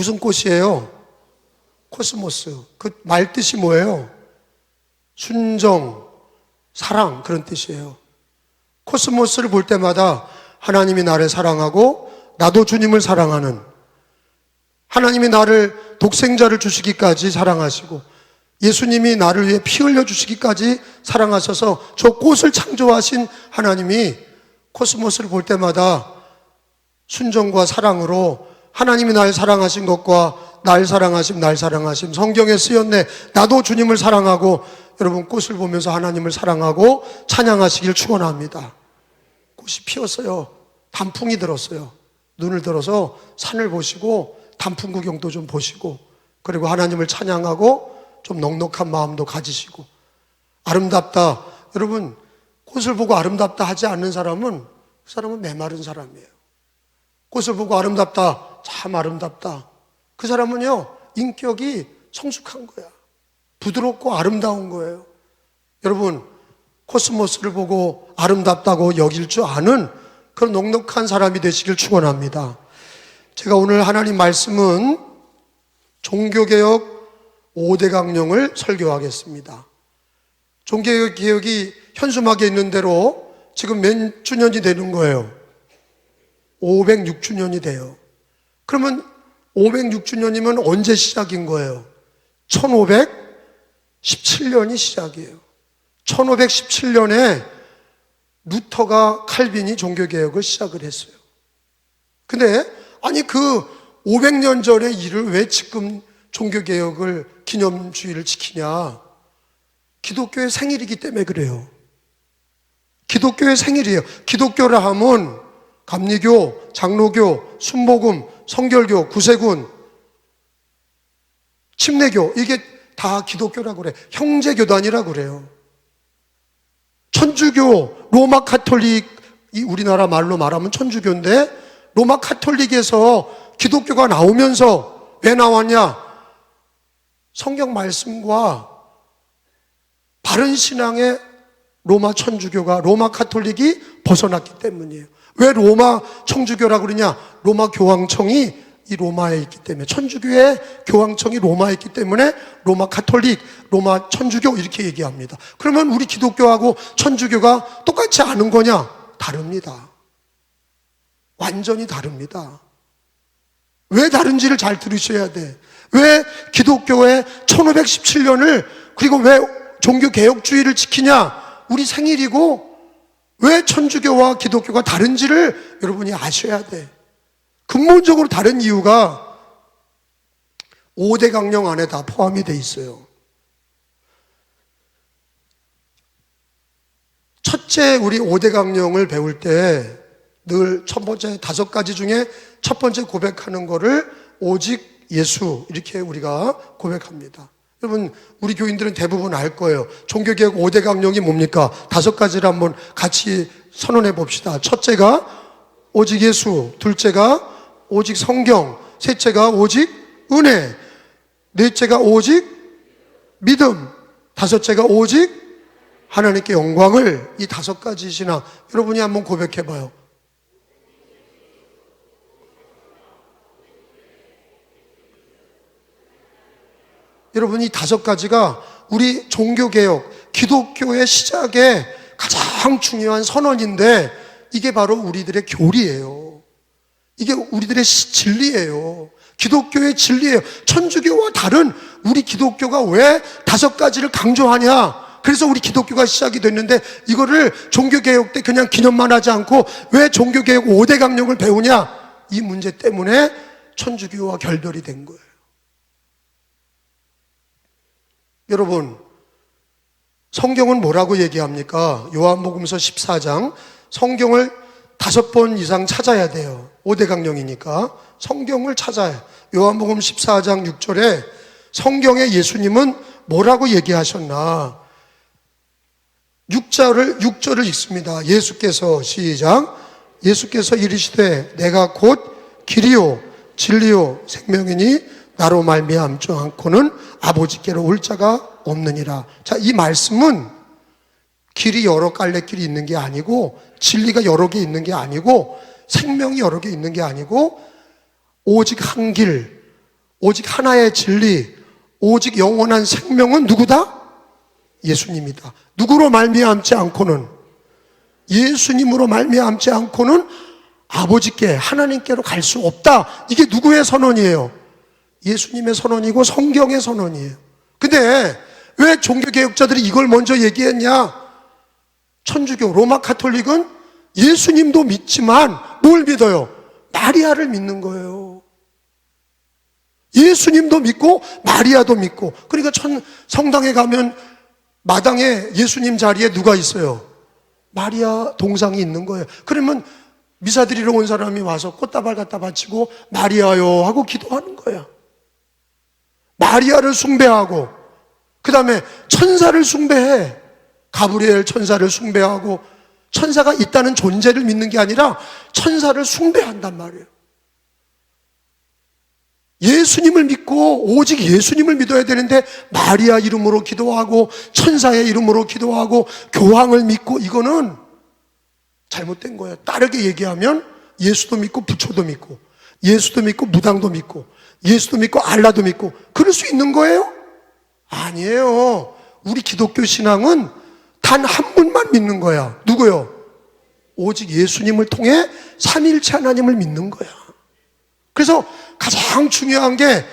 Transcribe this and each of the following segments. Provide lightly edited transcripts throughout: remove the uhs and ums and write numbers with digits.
무슨 꽃이에요? 코스모스. 그 말 뜻이 뭐예요? 순정, 사랑, 그런 뜻이에요. 코스모스를 볼 때마다 하나님이 나를 사랑하고 나도 주님을 사랑하는, 하나님이 나를 독생자를 주시기까지 사랑하시고 예수님이 나를 위해 피 흘려 주시기까지 사랑하셔서 저 꽃을 창조하신 하나님이 코스모스를 볼 때마다 순정과 사랑으로 하나님이 날 사랑하신 것과 날 사랑하심 성경에 쓰였네. 나도 주님을 사랑하고 여러분 꽃을 보면서 하나님을 사랑하고 찬양하시길 축원합니다. 꽃이 피었어요. 단풍이 들었어요. 눈을 들어서 산을 보시고 단풍 구경도 좀 보시고 그리고 하나님을 찬양하고 좀 넉넉한 마음도 가지시고 아름답다. 여러분 꽃을 보고 아름답다 하지 않는 사람은 그 사람은 메마른 사람이에요. 꽃을 보고 아름답다, 참 아름답다. 그 사람은요 인격이 성숙한 거야. 부드럽고 아름다운 거예요. 여러분 코스모스를 보고 아름답다고 여길 줄 아는 그런 넉넉한 사람이 되시길 축원합니다. 제가 오늘 하나님 말씀은 종교개혁 5대 강령을 설교하겠습니다. 종교개혁이 현수막에 있는 대로 지금 몇 주년이 되는 거예요? 506주년이 돼요. 그러면 506주년이면 언제 시작인 거예요? 1517년이 시작이에요. 1517년에 루터가 칼빈이 종교개혁을 시작을 했어요. 근데 아니 그 500년 전의 일을 왜 지금 종교개혁을 기념주의를 지키냐? 기독교의 생일이기 때문에 그래요. 기독교의 생일이에요. 기독교라 하면 감리교, 장로교, 순복음, 성결교, 구세군, 침례교 이게 다 기독교라고 그래. 형제교단이라고 그래요. 천주교, 로마 카톨릭이 우리나라 말로 말하면 천주교인데 로마 카톨릭에서 기독교가 나오면서 왜 나왔냐? 성경 말씀과 바른 신앙의 로마 천주교가 로마 카톨릭이 벗어났기 때문이에요. 왜 로마 천주교라고 그러냐? 로마 교황청이 이 로마에 있기 때문에, 천주교의 교황청이 로마에 있기 때문에 로마 카톨릭, 로마 천주교 이렇게 얘기합니다. 그러면 우리 기독교하고 천주교가 똑같지 않은 거냐? 다릅니다. 완전히 다릅니다. 왜 다른지를 잘 들으셔야 돼. 왜 기독교의 1517년을 그리고 왜 종교개혁주의를 지키냐? 우리 생일이고 왜 천주교와 기독교가 다른지를 여러분이 아셔야 돼. 근본적으로 다른 이유가 5대 강령 안에 다 포함이 돼 있어요. 첫째 우리 5대 강령을 배울 때 늘 첫 번째 5가지 중에 첫 번째 고백하는 거를 오직 예수 이렇게 우리가 고백합니다. 여러분 우리 교인들은 대부분 알 거예요. 종교개혁 5대 강령이 뭡니까? 5가지를 한번 같이 선언해 봅시다. 첫째가 오직 예수, 둘째가 오직 성경, 셋째가 오직 은혜, 넷째가 오직 믿음, 다섯째가 오직 하나님께 영광을, 이 5가지 신앙 여러분이 한번 고백해 봐요. 여러분 이 5가지가 우리 종교개혁, 기독교의 시작에 가장 중요한 선언인데 이게 바로 우리들의 교리예요. 이게 우리들의 진리예요. 기독교의 진리예요. 천주교와 다른 우리 기독교가 왜 5가지를 강조하냐? 그래서 우리 기독교가 시작이 됐는데 이거를 종교개혁 때 그냥 기념만 하지 않고 왜 종교개혁 5대 강령을 배우냐? 이 문제 때문에 천주교와 결별이 된 거예요. 여러분 성경은 뭐라고 얘기합니까? 요한복음서 14장 성경을 5번 이상 찾아야 돼요. 5대 강령이니까 성경을 찾아야. 요한복음 14장 6절에 성경에 예수님은 뭐라고 얘기하셨나? 6절을 읽습니다. 예수께서 시작. 예수께서 이르시되 내가 곧 길이요 진리요 생명이니 나로 말미암지 않고는 아버지께로 올 자가 없느니라. 자, 이 말씀은 길이 여러 갈래 길이 있는 게 아니고 진리가 여러 개 있는 게 아니고 생명이 여러 개 있는 게 아니고 오직 한 길, 오직 하나의 진리, 오직 영원한 생명은 누구다? 예수님이다. 누구로 말미암지 않고는, 예수님으로 말미암지 않고는 아버지께, 하나님께로 갈 수 없다. 이게 누구의 선언이에요? 예수님의 선언이고 성경의 선언이에요. 근데 왜 종교개혁자들이 이걸 먼저 얘기했냐? 천주교, 로마 카톨릭은 예수님도 믿지만 뭘 믿어요? 마리아를 믿는 거예요. 예수님도 믿고 마리아도 믿고. 그러니까 성당에 가면 마당에 예수님 자리에 누가 있어요? 마리아 동상이 있는 거예요. 그러면 미사 드리러 온 사람이 와서 꽃다발 갖다 바치고 마리아요 하고 기도하는 거야. 마리아를 숭배하고, 그 다음에 천사를 숭배해. 가브리엘 천사를 숭배하고, 천사가 있다는 존재를 믿는 게 아니라 천사를 숭배한단 말이에요. 예수님을 믿고 오직 예수님을 믿어야 되는데 마리아 이름으로 기도하고 천사의 이름으로 기도하고 교황을 믿고, 이거는 잘못된 거예요. 다르게 얘기하면 예수도 믿고 부처도 믿고 예수도 믿고 무당도 믿고 예수도 믿고 알라도 믿고 그럴 수 있는 거예요? 아니에요. 우리 기독교 신앙은 단 한 분만 믿는 거야. 누구요? 오직 예수님을 통해 삼위일체 하나님을 믿는 거야. 그래서 가장 중요한 게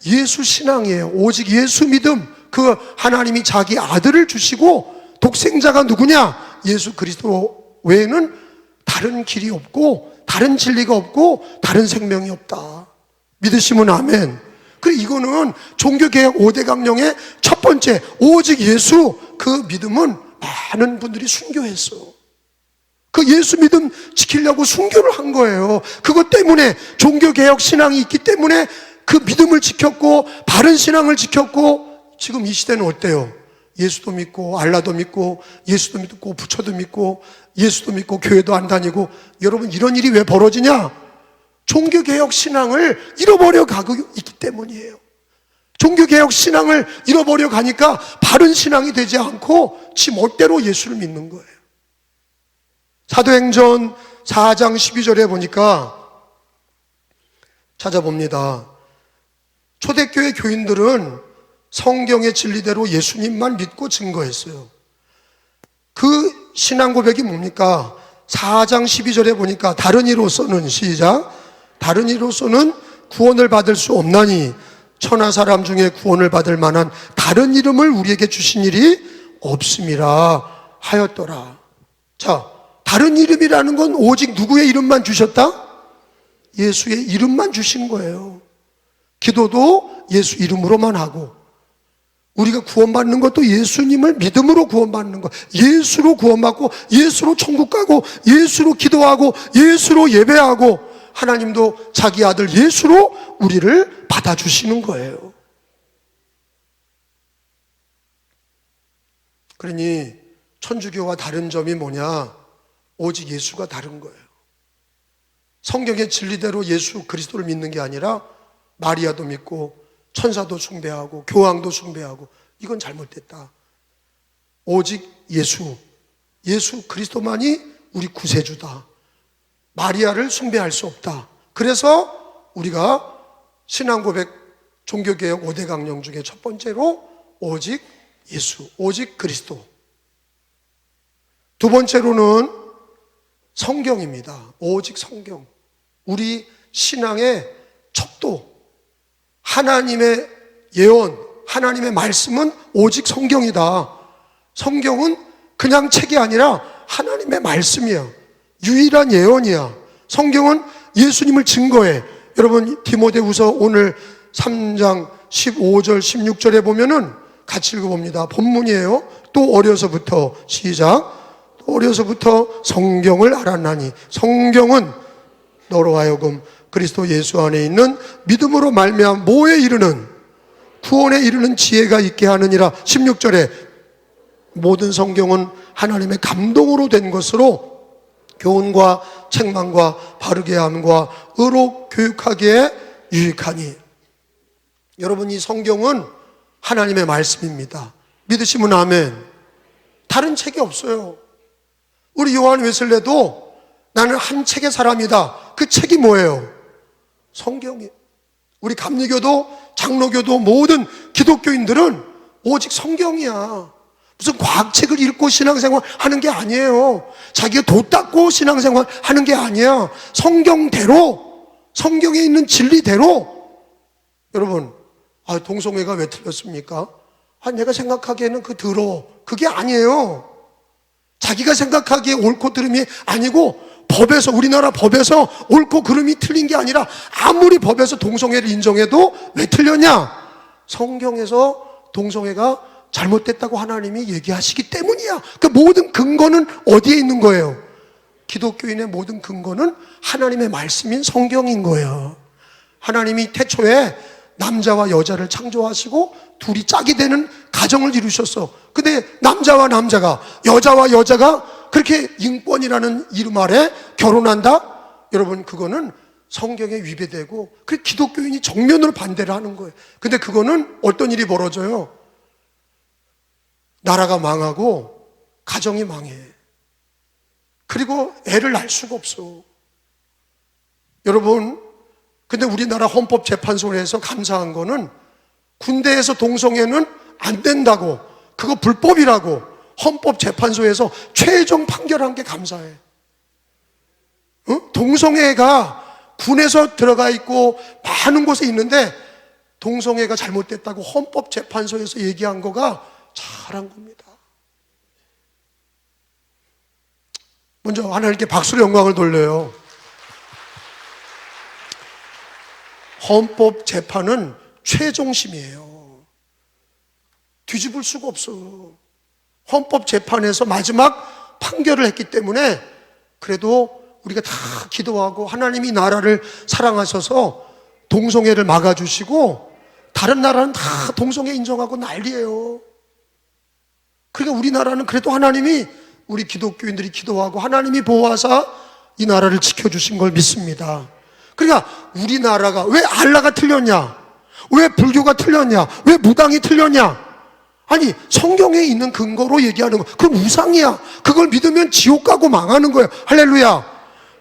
예수 신앙이에요. 오직 예수 믿음. 그 하나님이 자기 아들을 주시고, 독생자가 누구냐? 예수 그리스도 외에는 다른 길이 없고 다른 진리가 없고 다른 생명이 없다. 믿으시면 아멘. 그래, 이거는 종교개혁 5대 강령의 첫 번째, 오직 예수. 그 믿음은 많은 분들이 순교했어. 그 예수 믿음 지키려고 순교를 한 거예요. 그것 때문에 종교개혁 신앙이 있기 때문에 그 믿음을 지켰고 바른 신앙을 지켰고, 지금 이 시대는 어때요? 예수도 믿고 알라도 믿고 예수도 믿고 부처도 믿고 예수도 믿고 교회도 안 다니고. 여러분, 이런 일이 왜 벌어지냐? 종교개혁 신앙을 잃어버려 가고 있기 때문이에요. 종교개혁 신앙을 잃어버려 가니까 바른 신앙이 되지 않고 지 멋대로 예수를 믿는 거예요. 사도행전 4장 12절에 보니까 찾아봅니다. 초대교회 교인들은 성경의 진리대로 예수님만 믿고 증거했어요. 그 신앙 고백이 뭡니까? 4장 12절에 보니까 다른 이로서는, 시작, 다른 이로서는 구원을 받을 수 없나니 천하 사람 중에 구원을 받을 만한 다른 이름을 우리에게 주신 일이 없음이라 하였더라. 자, 다른 이름이라는 건 오직 누구의 이름만 주셨다? 예수의 이름만 주신 거예요. 기도도 예수 이름으로만 하고, 우리가 구원받는 것도 예수님을 믿음으로 구원받는 거. 예수로 구원받고 예수로 천국 가고 예수로 기도하고 예수로 예배하고, 하나님도 자기 아들 예수로 우리를 받아주시는 거예요. 그러니 천주교와 다른 점이 뭐냐? 오직 예수가 다른 거예요. 성경의 진리대로 예수 그리스도를 믿는 게 아니라 마리아도 믿고 천사도 숭배하고 교황도 숭배하고, 이건 잘못됐다. 오직 예수 그리스도만이 우리 구세주다. 마리아를 숭배할 수 없다. 그래서 우리가 신앙고백 종교개혁 5대 강령 중에 첫 번째로 오직 예수, 오직 그리스도. 두 번째로는 성경입니다. 오직 성경. 우리 신앙의 척도, 하나님의 예언, 하나님의 말씀은 오직 성경이다. 성경은 그냥 책이 아니라 하나님의 말씀이야. 유일한 예언이야. 성경은 예수님을 증거해. 여러분, 디모데후서 오늘 3장 15절 16절에 보면은 같이 읽어봅니다. 본문이에요. 또 어려서부터, 시작, 또 어려서부터 성경을 알았나니 성경은 너로 하여금 그리스도 예수 안에 있는 믿음으로 말미암아 뭐에 이르는, 구원에 이르는 지혜가 있게 하느니라. 16절에 모든 성경은 하나님의 감동으로 된 것으로 교훈과 책망과 바르게 함과 의로 교육하기에 유익하니. 여러분, 이 성경은 하나님의 말씀입니다. 믿으시면 아멘. 다른 책이 없어요. 우리 요한 웨슬레도 나는 한 책의 사람이다. 그 책이 뭐예요? 성경이에요. 우리 감리교도 장로교도 모든 기독교인들은 오직 성경이야. 무슨 과학책을 읽고 신앙생활 하는 게 아니에요. 자기가 도 닦고 신앙생활 하는 게 아니야. 성경대로, 성경에 있는 진리대로. 여러분, 동성애가 왜 틀렸습니까? 내가 생각하기에는 그게 아니에요. 자기가 생각하기에 옳고 그름이 아니고, 법에서, 우리나라 법에서 옳고 그름이 틀린 게 아니라, 아무리 법에서 동성애를 인정해도 왜 틀렸냐? 성경에서 동성애가 잘못됐다고 하나님이 얘기하시기 때문이야. 그 모든 근거는 어디에 있는 거예요? 기독교인의 모든 근거는 하나님의 말씀인 성경인 거예요. 하나님이 태초에 남자와 여자를 창조하시고 둘이 짝이 되는 가정을 이루셨어. 근데 남자와 남자가, 여자와 여자가 그렇게 인권이라는 이름 아래 결혼한다? 여러분, 그거는 성경에 위배되고, 그 기독교인이 정면으로 반대를 하는 거예요. 근데 그거는 어떤 일이 벌어져요? 나라가 망하고 가정이 망해. 그리고 애를 낳을 수가 없어. 여러분, 근데 우리나라 헌법재판소에서 감사한 거는 군대에서 동성애는 안 된다고, 그거 불법이라고 헌법재판소에서 최종 판결한 게 감사해. 동성애가 군에서 들어가 있고 많은 곳에 있는데 동성애가 잘못됐다고 헌법재판소에서 얘기한 거가 잘한 겁니다. 먼저 하나님께 박수로 영광을 돌려요. 헌법재판은 최종심이에요. 뒤집을 수가 없어. 헌법재판에서 마지막 판결을 했기 때문에 그래도 우리가 다 기도하고 하나님이 나라를 사랑하셔서 동성애를 막아주시고, 다른 나라는 다 동성애 인정하고 난리예요. 그러니까 우리나라는 그래도 하나님이, 우리 기독교인들이 기도하고 하나님이 보호하사 이 나라를 지켜주신 걸 믿습니다. 그러니까 우리나라가 왜 알라가 틀렸냐? 왜 불교가 틀렸냐? 왜 무당이 틀렸냐? 아니, 성경에 있는 근거로 얘기하는 거, 그건 우상이야. 그걸 믿으면 지옥 가고 망하는 거예요. 할렐루야.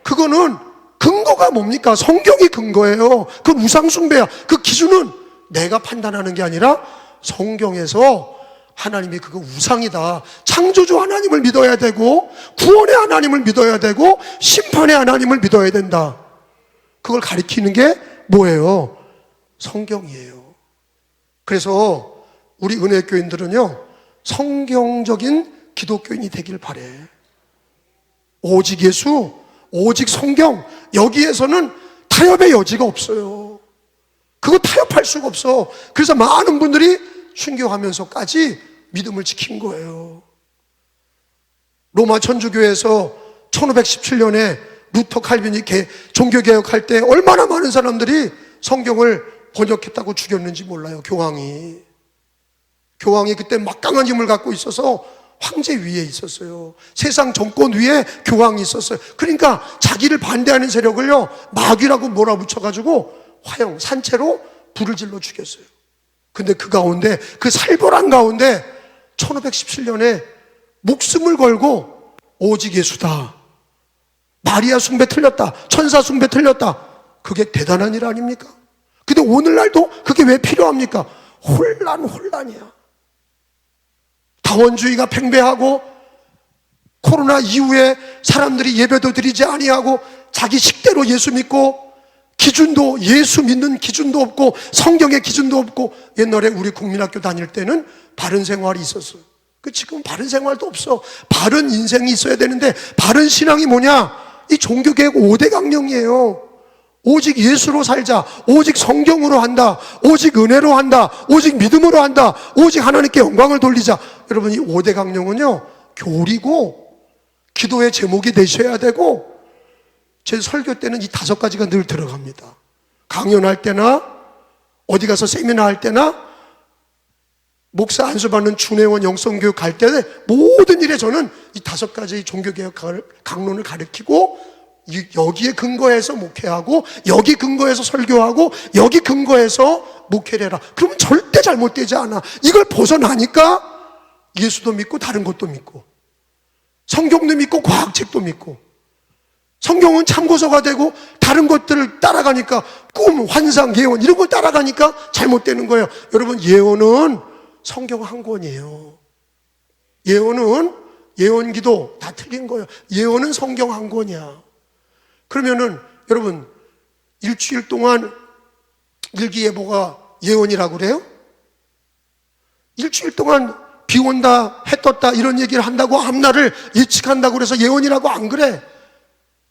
그거는 근거가 뭡니까? 성경이 근거예요. 그건 우상 숭배야. 그 기준은 내가 판단하는 게 아니라 성경에서 하나님이 그거 우상이다. 창조주 하나님을 믿어야 되고, 구원의 하나님을 믿어야 되고, 심판의 하나님을 믿어야 된다. 그걸 가리키는 게 뭐예요? 성경이에요. 그래서 우리 은혜교인들은요, 성경적인 기독교인이 되길 바래. 오직 예수, 오직 성경, 여기에서는 타협의 여지가 없어요. 그거 타협할 수가 없어. 그래서 많은 분들이 순교하면서까지 믿음을 지킨 거예요. 로마 천주교에서 1517년에 루터 칼빈이 종교개혁할 때 얼마나 많은 사람들이 성경을 번역했다고 죽였는지 몰라요. 교황이 그때 막강한 힘을 갖고 있어서 황제 위에 있었어요. 세상 정권 위에 교황이 있었어요. 그러니까 자기를 반대하는 세력을요, 마귀라고 몰아붙여가지고 화형, 산채로 불을 질러 죽였어요. 근데 그 가운데, 그 살벌한 가운데 1517년에 목숨을 걸고 오직 예수다, 마리아 숭배 틀렸다, 천사 숭배 틀렸다, 그게 대단한 일 아닙니까? 근데 오늘날도 그게 왜 필요합니까? 혼란이야. 다원주의가 팽배하고, 코로나 이후에 사람들이 예배도 드리지 아니하고 자기 식대로 예수 믿고, 기준도, 예수 믿는 기준도 없고 성경의 기준도 없고. 옛날에 우리 국민학교 다닐 때는 바른 생활이 있었어요. 지금 바른 생활도 없어. 바른 인생이 있어야 되는데, 바른 신앙이 뭐냐? 이 종교개혁 5대 강령이에요. 오직 예수로 살자, 오직 성경으로 한다, 오직 은혜로 한다, 오직 믿음으로 한다, 오직 하나님께 영광을 돌리자. 여러분, 이 5대 강령은요, 교리고 기도의 제목이 되셔야 되고, 제 설교 때는 이 5가지가 늘 들어갑니다. 강연할 때나 어디 가서 세미나 할 때나 목사 안수받는 준회원 영성교육 갈 때, 모든 일에 저는 이 5가지 종교개혁 강론을 가르치고, 여기에 근거해서 목회하고, 여기 근거해서 설교하고, 여기 근거해서 목회를 해라. 그러면 절대 잘못되지 않아. 이걸 벗어나니까 예수도 믿고 다른 것도 믿고, 성경도 믿고 과학책도 믿고. 성경은 참고서가 되고 다른 것들을 따라가니까 꿈, 환상, 예언 이런 걸 따라가니까 잘못되는 거예요. 여러분, 예언은 성경 한 권이에요. 예언은 예언기도 다 틀린 거예요. 예언은 성경 한 권이야. 그러면은 여러분, 일주일 동안 일기예보가 예언이라고 그래요? 일주일 동안 비 온다, 해 떴다 이런 얘기를 한다고 앞날을 예측한다고 그래서 예언이라고 안 그래.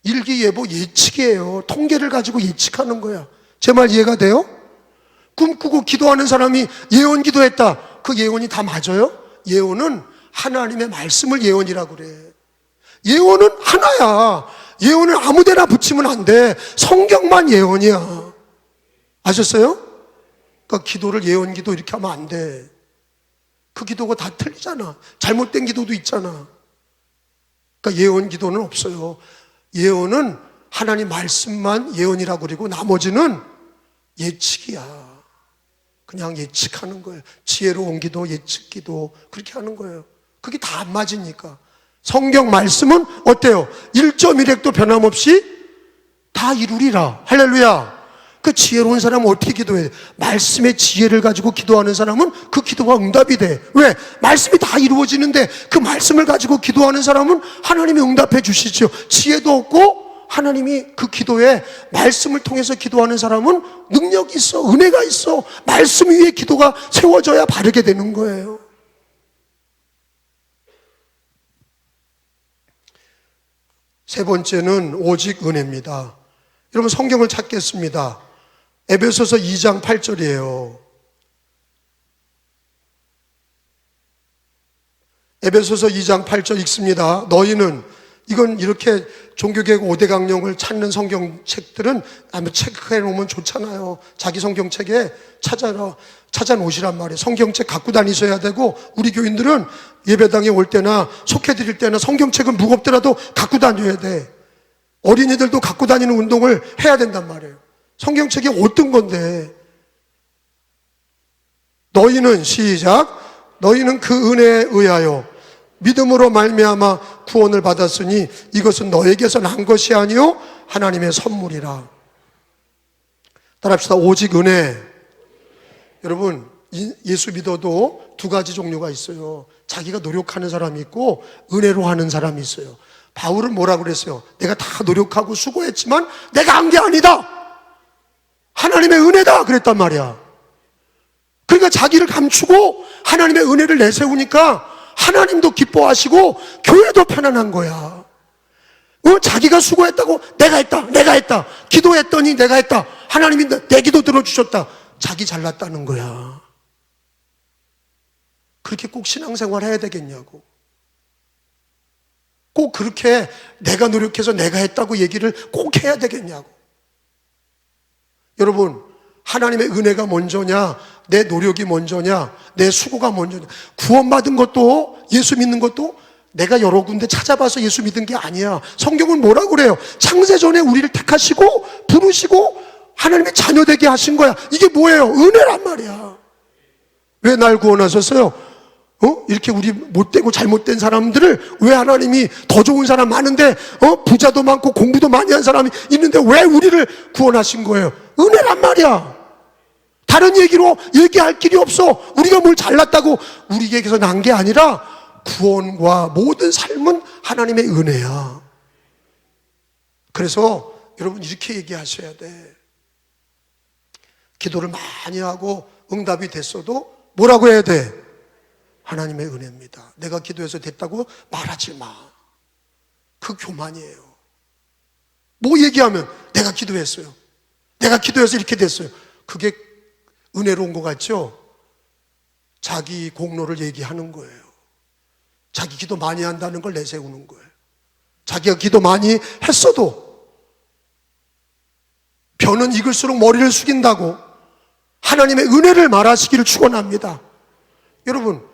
일기예보 예측이에요. 통계를 가지고 예측하는 거야. 제 말 이해가 돼요? 꿈꾸고 기도하는 사람이 예언 기도했다. 그 예언이 다 맞아요? 예언은 하나님의 말씀을 예언이라고 그래. 예언은 하나야. 예언을 아무데나 붙이면 안 돼. 성경만 예언이야. 아셨어요? 그러니까 기도를 예언 기도 이렇게 하면 안 돼. 그 기도가 다 틀리잖아. 잘못된 기도도 있잖아. 그러니까 예언 기도는 없어요. 예언은 하나님 말씀만 예언이라고 그러고 나머지는 예측이야. 그냥 예측하는 거예요. 지혜로운 기도, 예측 기도 그렇게 하는 거예요. 그게 다 안 맞으니까. 성경 말씀은 어때요? 1.1획도 변함없이 다 이루리라. 할렐루야. 그 지혜로운 사람은 어떻게 기도해? 말씀의 지혜를 가지고 기도하는 사람은 그 기도가 응답이 돼. 왜? 말씀이 다 이루어지는데 그 말씀을 가지고 기도하는 사람은 하나님이 응답해 주시죠. 지혜도 없고 하나님이 그 기도에 말씀을 통해서 기도하는 사람은 능력이 있어, 은혜가 있어. 말씀 위에 기도가 세워져야 바르게 되는 거예요. 세 번째는 오직 은혜입니다. 여러분, 성경을 찾겠습니다. 에베소서 2장 8절이에요. 에베소서 2장 8절 읽습니다. 너희는, 이건 이렇게 종교개혁 5대 강령을 찾는 성경책들은 아마 체크해 놓으면 좋잖아요. 자기 성경책에 찾아놓으시란 말이에요. 성경책 갖고 다니셔야 되고, 우리 교인들은 예배당에 올 때나 속해드릴 때나 성경책은 무겁더라도 갖고 다녀야 돼. 어린이들도 갖고 다니는 운동을 해야 된단 말이에요. 성경책이 어떤 건데, 너희는, 시작, 너희는 그 은혜에 의하여 믿음으로 말미암아 구원을 받았으니 이것은 너에게서 난 것이 아니요 하나님의 선물이라. 따라합시다. 오직 은혜. 여러분, 예수 믿어도 두 가지 종류가 있어요. 자기가 노력하는 사람이 있고 은혜로 하는 사람이 있어요. 바울은 뭐라고 그랬어요? 내가 다 노력하고 수고했지만 내가 한 게 아니다, 하나님의 은혜다 그랬단 말이야. 그러니까 자기를 감추고 하나님의 은혜를 내세우니까 하나님도 기뻐하시고 교회도 편안한 거야. 자기가 수고했다고 내가 했다. 기도했더니 내가 했다. 하나님이 내 기도 들어주셨다. 자기 잘났다는 거야. 그렇게 꼭 신앙생활 해야 되겠냐고. 꼭 그렇게 내가 노력해서 내가 했다고 얘기를 꼭 해야 되겠냐고. 여러분, 하나님의 은혜가 먼저냐, 내 노력이 먼저냐, 내 수고가 먼저냐. 구원받은 것도, 예수 믿는 것도 내가 여러 군데 찾아봐서 예수 믿은 게 아니야. 성경은 뭐라고 그래요? 창세전에 우리를 택하시고 부르시고 하나님의 자녀 되게 하신 거야. 이게 뭐예요? 은혜란 말이야. 왜 날 구원하셨어요? 이렇게 우리 못되고 잘못된 사람들을 왜 하나님이 더 좋은 사람 많은데, 부자도 많고 공부도 많이 한 사람이 있는데 왜 우리를 구원하신 거예요? 은혜란 말이야. 다른 얘기로 얘기할 길이 없어. 우리가 뭘 잘났다고 우리에게서 난 게 아니라 구원과 모든 삶은 하나님의 은혜야. 그래서 여러분, 이렇게 얘기하셔야 돼. 기도를 많이 하고 응답이 됐어도 뭐라고 해야 돼? 하나님의 은혜입니다. 내가 기도해서 됐다고 말하지 마. 그 교만이에요. 뭐 얘기하면 내가 기도했어요, 내가 기도해서 이렇게 됐어요. 그게 은혜로운 것 같죠? 자기 공로를 얘기하는 거예요. 자기 기도 많이 한다는 걸 내세우는 거예요. 자기가 기도 많이 했어도 벼는 익을수록 머리를 숙인다고 하나님의 은혜를 말하시기를 축원합니다. 여러분,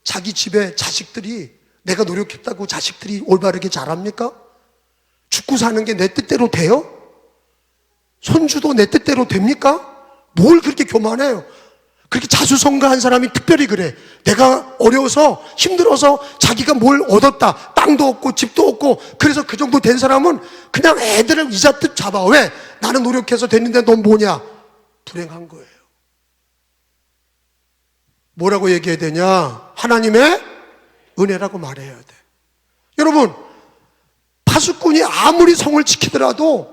자기 집에 자식들이 내가 노력했다고 자식들이 올바르게 자랍니까? 죽고 사는 게 내 뜻대로 돼요? 손주도 내 뜻대로 됩니까? 뭘 그렇게 교만해요? 그렇게 자수성가한 사람이 특별히 그래. 내가 어려워서 힘들어서 자기가 뭘 얻었다, 땅도 없고 집도 없고, 그래서 그 정도 된 사람은 그냥 애들을 이자뜻 잡아. 왜? 나는 노력해서 됐는데 넌 뭐냐? 불행한 거예요. 뭐라고 얘기해야 되냐? 하나님의 은혜라고 말해야 돼. 여러분, 파수꾼이 아무리 성을 지키더라도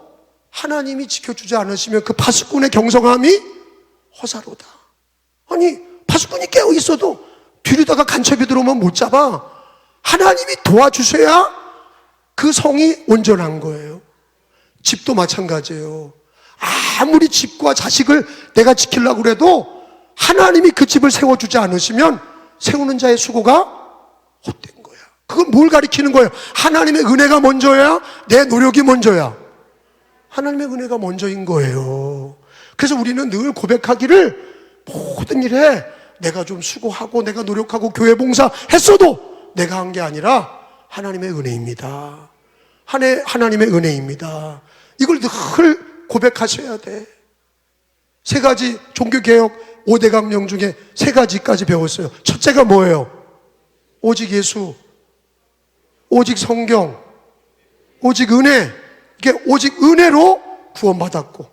하나님이 지켜주지 않으시면 그 파수꾼의 경성함이 허사로다. 아니, 파수꾼이 깨어 있어도 뒤로다가 간첩이 들어오면 못 잡아. 하나님이 도와주셔야 그 성이 온전한 거예요. 집도 마찬가지예요. 아무리 집과 자식을 내가 지키려고 그래도 하나님이 그 집을 세워주지 않으시면 세우는 자의 수고가 헛된 거야. 그건 뭘 가리키는 거예요? 하나님의 은혜가 먼저야? 내 노력이 먼저야? 하나님의 은혜가 먼저인 거예요. 그래서 우리는 늘 고백하기를 모든 일에 내가 좀 수고하고 내가 노력하고 교회 봉사 했어도 내가 한 게 아니라 하나님의 은혜입니다. 하나님의 은혜입니다. 이걸 늘 고백하셔야 돼. 세 가지 종교개혁 5대 강령 중에 세 가지까지 배웠어요. 첫째가 뭐예요? 오직 예수, 오직 성경, 오직 은혜. 이게 오직 은혜로 구원받았고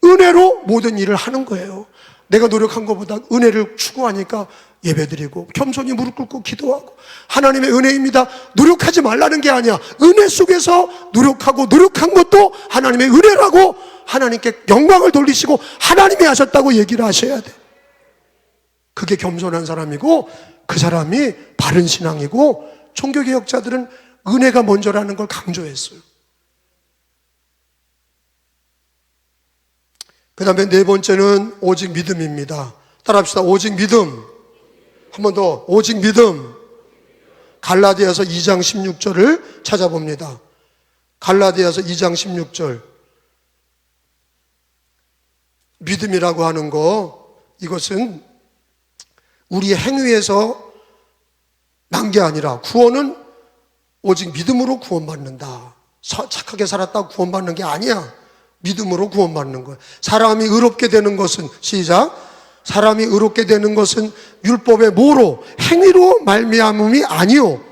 은혜로 모든 일을 하는 거예요. 내가 노력한 것보다 은혜를 추구하니까 예배드리고 겸손히 무릎 꿇고 기도하고 하나님의 은혜입니다. 노력하지 말라는 게 아니야. 은혜 속에서 노력하고 노력한 것도 하나님의 은혜라고 하나님께 영광을 돌리시고 하나님이 하셨다고 얘기를 하셔야 돼. 그게 겸손한 사람이고 그 사람이 바른 신앙이고 종교개혁자들은 은혜가 먼저라는 걸 강조했어요. 그 다음에 네 번째는 오직 믿음입니다. 따라합시다. 오직 믿음. 한 번 더. 오직 믿음. 갈라디아서 2장 16절을 찾아봅니다. 갈라디아서 2장 16절. 믿음이라고 하는 거, 이것은 우리의 행위에서 난 게 아니라 구원은 오직 믿음으로 구원받는다. 착하게 살았다고 구원받는 게 아니야. 믿음으로 구원받는 거예요. 사람이 의롭게 되는 것은, 시작, 사람이 의롭게 되는 것은 율법의 뭐로? 행위로 말미암음이 아니요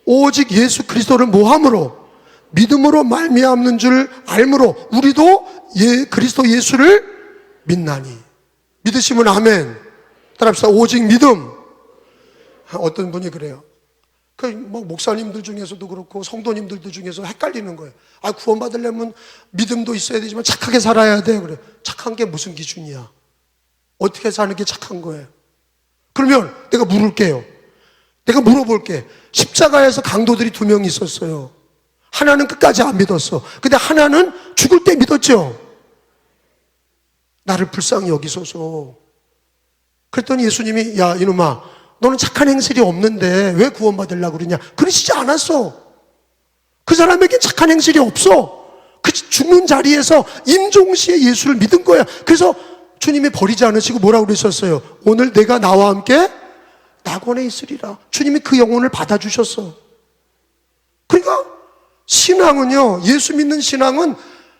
오직 예수 그리스도를 모함으로 믿음으로 말미암는 줄 알므로 우리도 그리스도 예수를 믿나니. 믿으시면 아멘. 따라합시다. 오직 믿음. 어떤 분이 그래요. 목사님들 중에서도 그렇고 성도님들도 중에서 헷갈리는 거예요. 구원받으려면 믿음도 있어야 되지만 착하게 살아야 돼. 그래. 착한 게 무슨 기준이야? 어떻게 사는 게 착한 거예요? 그러면 내가 물을게요. 내가 물어볼게. 십자가에서 강도들이 2명 있었어요. 하나는 끝까지 안 믿었어. 근데 하나는 죽을 때 믿었죠. 나를 불쌍히 여기소서. 그랬더니 예수님이, 야 이놈아, 너는 착한 행실이 없는데 왜 구원받으려고 그러냐? 그러시지 않았어. 그 사람에게 착한 행실이 없어. 그 죽는 자리에서 임종시에 예수를 믿은 거야. 그래서 주님이 버리지 않으시고 뭐라고 그러셨어요? 오늘 내가 나와 함께 낙원에 있으리라. 주님이 그 영혼을 받아주셨어. 그러니까 신앙은요, 예수 믿는 신앙은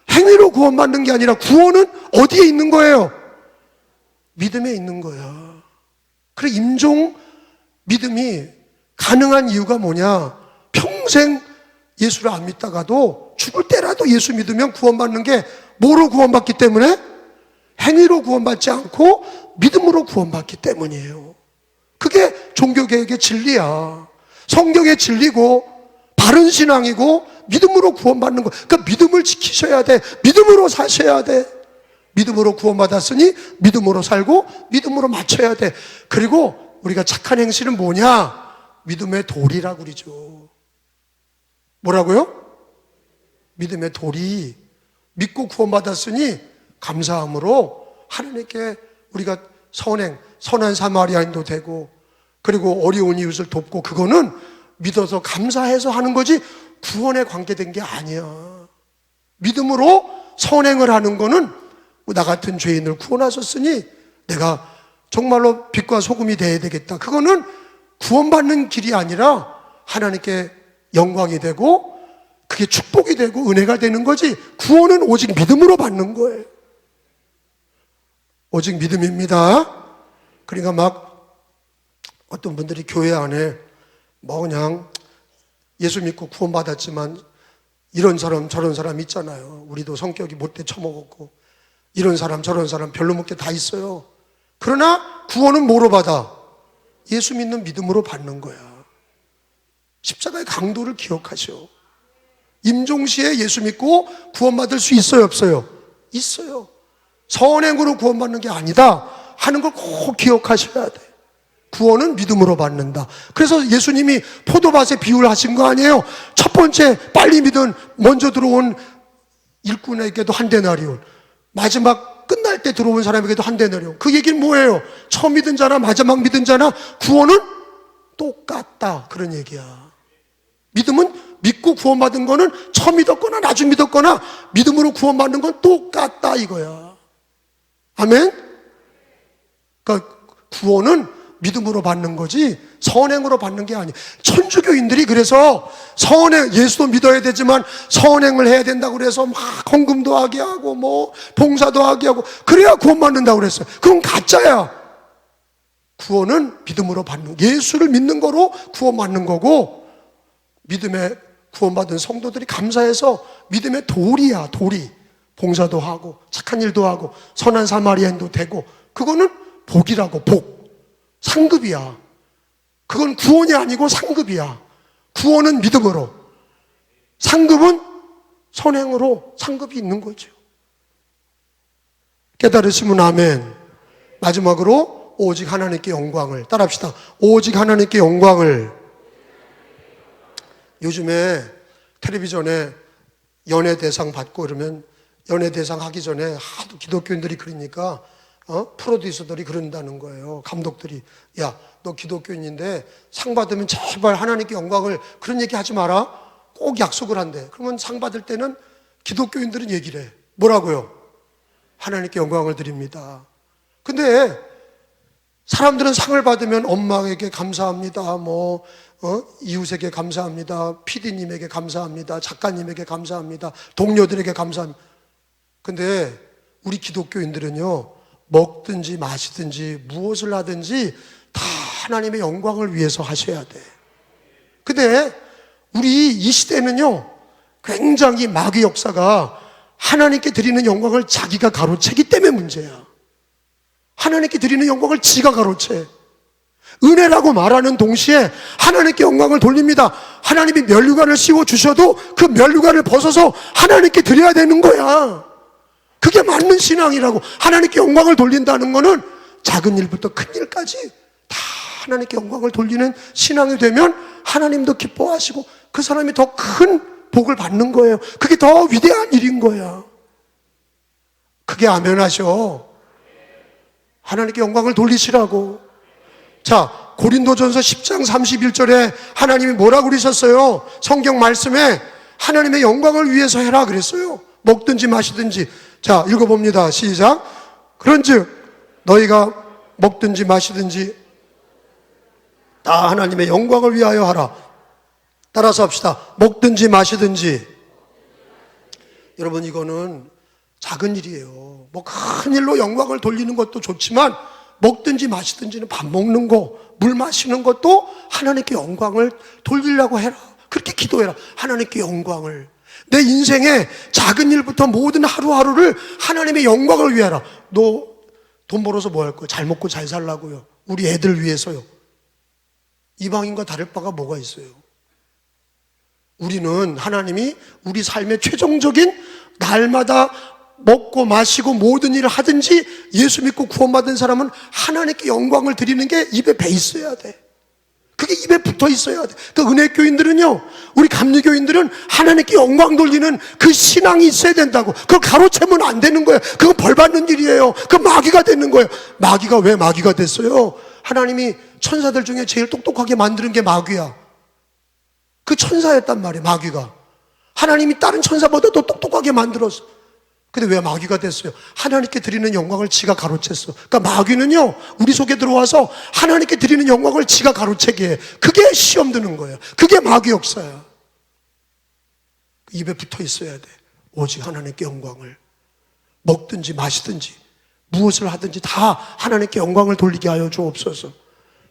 행위로 구원받는 게 아니라 구원은 어디에 있는 거예요? 믿음에 있는 거야. 그래, 임종 믿음이 가능한 이유가 뭐냐? 평생 예수를 안 믿다가도 죽을 때라도 예수 믿으면 구원받는 게 뭐로 구원받기 때문에? 행위로 구원받지 않고 믿음으로 구원받기 때문이에요. 그게 종교개혁의 진리야. 성경의 진리고 바른 신앙이고 믿음으로 구원받는 거. 그러니까 믿음을 지키셔야 돼. 믿음으로 사셔야 돼. 믿음으로 구원받았으니 믿음으로 살고 믿음으로 맞춰야 돼. 그리고 우리가 착한 행실은 뭐냐? 믿음의 도리라고 그러죠. 뭐라고요? 믿음의 도리. 믿고 구원받았으니 감사함으로 하나님께 우리가 선한 사마리아인도 되고 그리고 어려운 이웃을 돕고, 그거는 믿어서 감사해서 하는 거지 구원에 관계된 게 아니야. 믿음으로 선행을 하는 거는 나 같은 죄인을 구원하셨으니 내가 정말로 빛과 소금이 되어야 되겠다. 그거는 구원받는 길이 아니라 하나님께 영광이 되고 그게 축복이 되고 은혜가 되는 거지, 구원은 오직 믿음으로 받는 거예요. 오직 믿음입니다. 그러니까 막 어떤 분들이 교회 안에 뭐 그냥 예수 믿고 구원받았지만 이런 사람 저런 사람 있잖아요. 우리도 성격이 못돼 처먹었고 이런 사람 저런 사람 별로 먹게 다 있어요. 그러나 구원은 뭐로 받아? 예수 믿는 믿음으로 받는 거야. 십자가의 강도를 기억하시오. 임종시에 예수 믿고 구원받을 수 있어요, 없어요? 있어요. 선행으로 구원받는 게 아니다 하는 걸 꼭 기억하셔야 돼. 구원은 믿음으로 받는다. 그래서 예수님이 포도밭에 비유를 하신 거 아니에요? 첫 번째 빨리 믿은 먼저 들어온 일꾼에게도 한 데나리온, 마지막 끝날 때 들어온 사람에게도 한 데나리온. 그 얘기는 뭐예요? 처음 믿은 자나 마지막 믿은 자나 구원은 똑같다, 그런 얘기야. 믿음은 믿고 구원받은 거는 처음 믿었거나 나중 믿었거나 믿음으로 구원받는 건 똑같다 이거야. 아멘? 그러니까 구원은 믿음으로 받는 거지 선행으로 받는 게 아니에요. 천주교인들이 그래서 선행, 예수도 믿어야 되지만 선행을 해야 된다고 그래서 막 헌금도 하게 하고 뭐 봉사도 하게 하고 그래야 구원받는다고 그랬어요. 그건 가짜야. 구원은 믿음으로 받는, 예수를 믿는 거로 구원받는 거고, 믿음에 구원받은 성도들이 감사해서 믿음의 도리야, 도리. 봉사도 하고 착한 일도 하고 선한 사마리아인도 되고, 그거는 복이라고. 복, 상급이야. 그건 구원이 아니고 상급이야. 구원은 믿음으로, 상급은 선행으로 상급이 있는 거죠. 깨달으시면 아멘. 마지막으로 오직 하나님께 영광을 따라합시다. 오직 하나님께 영광을. 요즘에 텔레비전에 연예대상 받고 그러면 연예대상 하기 전에 하도 기독교인들이 그러니까 프로듀서들이 그런다는 거예요. 감독들이, 야, 너 기독교인인데 상 받으면 제발 하나님께 영광을, 그런 얘기 하지 마라. 꼭 약속을 한대. 그러면 상 받을 때는 기독교인들은 얘기를 해. 뭐라고요? 하나님께 영광을 드립니다. 근데 사람들은 상을 받으면 엄마에게 감사합니다, 이웃에게 감사합니다, PD님에게 감사합니다, 작가님에게 감사합니다, 동료들에게 감사합니다. 근데 우리 기독교인들은요, 먹든지 마시든지 무엇을 하든지 다 하나님의 영광을 위해서 하셔야 돼. 근데 우리 이 시대는요, 굉장히 마귀 역사가 하나님께 드리는 영광을 자기가 가로채기 때문에 문제야. 하나님께 드리는 영광을 지가 가로채. 은혜라고 말하는 동시에 하나님께 영광을 돌립니다. 하나님이 면류관을 씌워주셔도 그 면류관을 벗어서 하나님께 드려야 되는 거야. 그게 맞는 신앙이라고. 하나님께 영광을 돌린다는 거는 작은 일부터 큰 일까지 다 하나님께 영광을 돌리는 신앙이 되면 하나님도 기뻐하시고 그 사람이 더 큰 복을 받는 거예요. 그게 더 위대한 일인 거야. 그게 아멘하셔. 하나님께 영광을 돌리시라고. 자, 고린도전서 10장 31절에 하나님이 뭐라고 그러셨어요? 성경 말씀에 하나님의 영광을 위해서 해라 그랬어요. 먹든지 마시든지. 자, 읽어봅니다. 시작. 그런즉 너희가 먹든지 마시든지 다 하나님의 영광을 위하여 하라. 따라서 합시다. 먹든지 마시든지. 여러분, 이거는 작은 일이에요. 뭐 큰 일로 영광을 돌리는 것도 좋지만 먹든지 마시든지는 밥 먹는 거, 물 마시는 것도 하나님께 영광을 돌리려고 해라. 그렇게 기도해라. 하나님께 영광을. 내 인생의 작은 일부터 모든 하루하루를 하나님의 영광을 위하라. 너 돈 벌어서 뭐 할 거야? 잘 먹고 잘 살라고요. 우리 애들 위해서요. 이방인과 다를 바가 뭐가 있어요? 우리는 하나님이 우리 삶의 최종적인, 날마다 먹고 마시고 모든 일을 하든지 예수 믿고 구원받은 사람은 하나님께 영광을 드리는 게 입에 배 있어야 돼. 그게 입에 붙어 있어야 돼. 그 은혜교인들은요, 우리 감리교인들은 하나님께 영광 돌리는 그 신앙이 있어야 된다고. 그걸 가로채면 안 되는 거예요. 그거 벌 받는 일이에요. 그 마귀가 되는 거예요. 마귀가 왜 마귀가 됐어요? 하나님이 천사들 중에 제일 똑똑하게 만드는 게 마귀야. 그 천사였단 말이에요, 마귀가. 하나님이 다른 천사보다 더 똑똑하게 만들었어. 근데 왜 마귀가 됐어요? 하나님께 드리는 영광을 지가 가로챘어. 그러니까 마귀는요, 우리 속에 들어와서 하나님께 드리는 영광을 지가 가로채게 해. 그게 시험 드는 거예요. 그게 마귀 역사야. 입에 붙어 있어야 돼. 오직 하나님께 영광을. 먹든지 마시든지 무엇을 하든지 다 하나님께 영광을 돌리게 하여 주옵소서.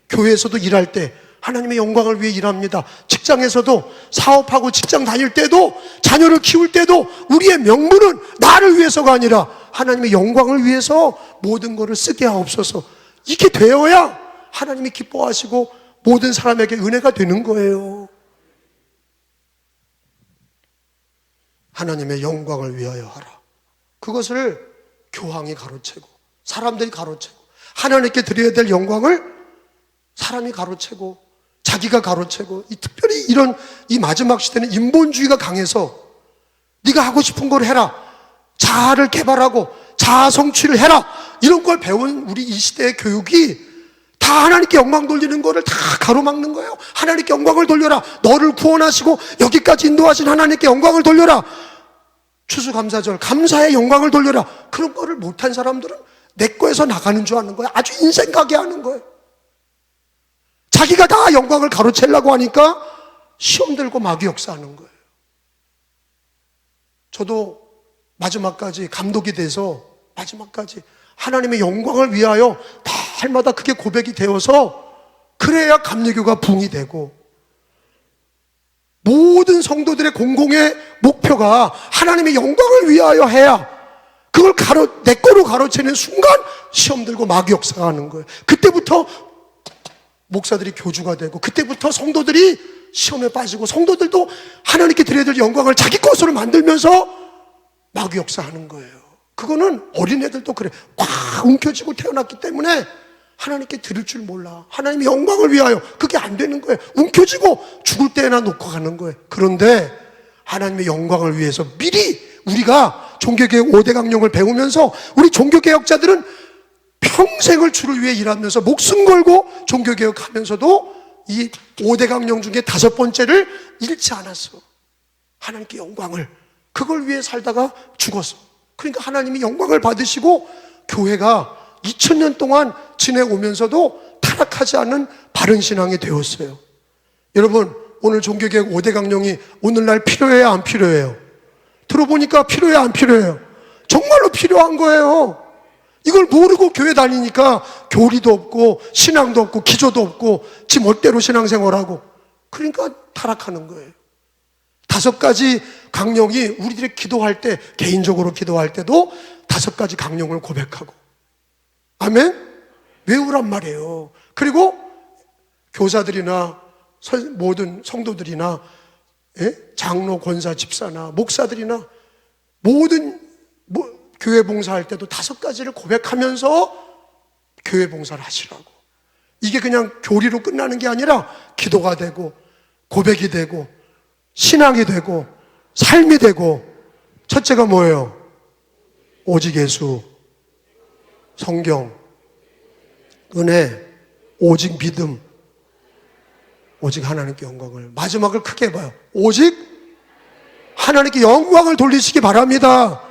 교회에서도 일할 때 하나님의 영광을 위해 일합니다. 직장에서도 사업하고 직장 다닐 때도 자녀를 키울 때도 우리의 명분은 나를 위해서가 아니라 하나님의 영광을 위해서 모든 것을 쓰게 하옵소서. 이게 되어야 하나님이 기뻐하시고 모든 사람에게 은혜가 되는 거예요. 하나님의 영광을 위하여 하라. 그것을 교황이 가로채고 사람들이 가로채고 하나님께 드려야 될 영광을 사람이 가로채고 자기가 가로채고, 특별히 이런 이 마지막 시대는 인본주의가 강해서 네가 하고 싶은 걸 해라, 자아를 개발하고 자아 성취를 해라, 이런 걸 배운 우리 이 시대의 교육이 다 하나님께 영광 돌리는 거를 다 가로막는 거예요. 하나님께 영광을 돌려라. 너를 구원하시고 여기까지 인도하신 하나님께 영광을 돌려라. 추수감사절 감사의 영광을 돌려라. 그런 거를 못한 사람들은 내 거에서 나가는 줄 아는 거예요. 아주 인생 가게 하는 거예요. 자기가 다 영광을 가로채려고 하니까 시험 들고 마귀 역사하는 거예요. 저도 마지막까지 감독이 돼서 마지막까지 하나님의 영광을 위하여 달마다 그게 고백이 되어서, 그래야 감리교가 붕이 되고 모든 성도들의 공공의 목표가 하나님의 영광을 위하여 해야, 그걸 내 거로 가로채는 순간 시험 들고 마귀 역사가 하는 거예요. 그때부터 목사들이 교주가 되고, 그때부터 성도들이 시험에 빠지고, 성도들도 하나님께 드려야 될 영광을 자기 것으로 만들면서 마귀 역사하는 거예요. 그거는 어린애들도 그래. 꽉 움켜쥐고 태어났기 때문에 하나님께 드릴 줄 몰라. 하나님의 영광을 위하여 그게 안 되는 거예요. 움켜쥐고 죽을 때나 놓고 가는 거예요. 그런데 하나님의 영광을 위해서 미리 우리가 종교개혁 5대 강령을 배우면서, 우리 종교개혁자들은 평생을 주를 위해 일하면서 목숨 걸고 종교개혁하면서도 이 5대 강령 중에 5번째를 잃지 않았어. 하나님께 영광을, 그걸 위해 살다가 죽었어. 그러니까 하나님이 영광을 받으시고 교회가 2000년 동안 지내오면서도 타락하지 않은 바른 신앙이 되었어요. 여러분, 오늘 종교개혁 5대 강령이 오늘날 필요해요, 안 필요해요? 들어보니까 필요해요, 안 필요해요? 정말로 필요한 거예요. 이걸 모르고 교회 다니니까 교리도 없고 신앙도 없고 기조도 없고 지 멋대로 신앙생활하고, 그러니까 타락하는 거예요. 5가지 강령이 우리들이 기도할 때, 개인적으로 기도할 때도 5가지 강령을 고백하고, 아멘? 외우란 말이에요. 그리고 교사들이나 모든 성도들이나 장로, 권사, 집사나 목사들이나 모든 교회 봉사할 때도 5가지를 고백하면서 교회 봉사를 하시라고. 이게 그냥 교리로 끝나는 게 아니라 기도가 되고 고백이 되고 신앙이 되고 삶이 되고. 첫째가 뭐예요? 오직 예수, 성경, 은혜, 오직 믿음, 오직 하나님께 영광을. 마지막을 크게 해봐요. 오직 하나님께 영광을 돌리시기 바랍니다.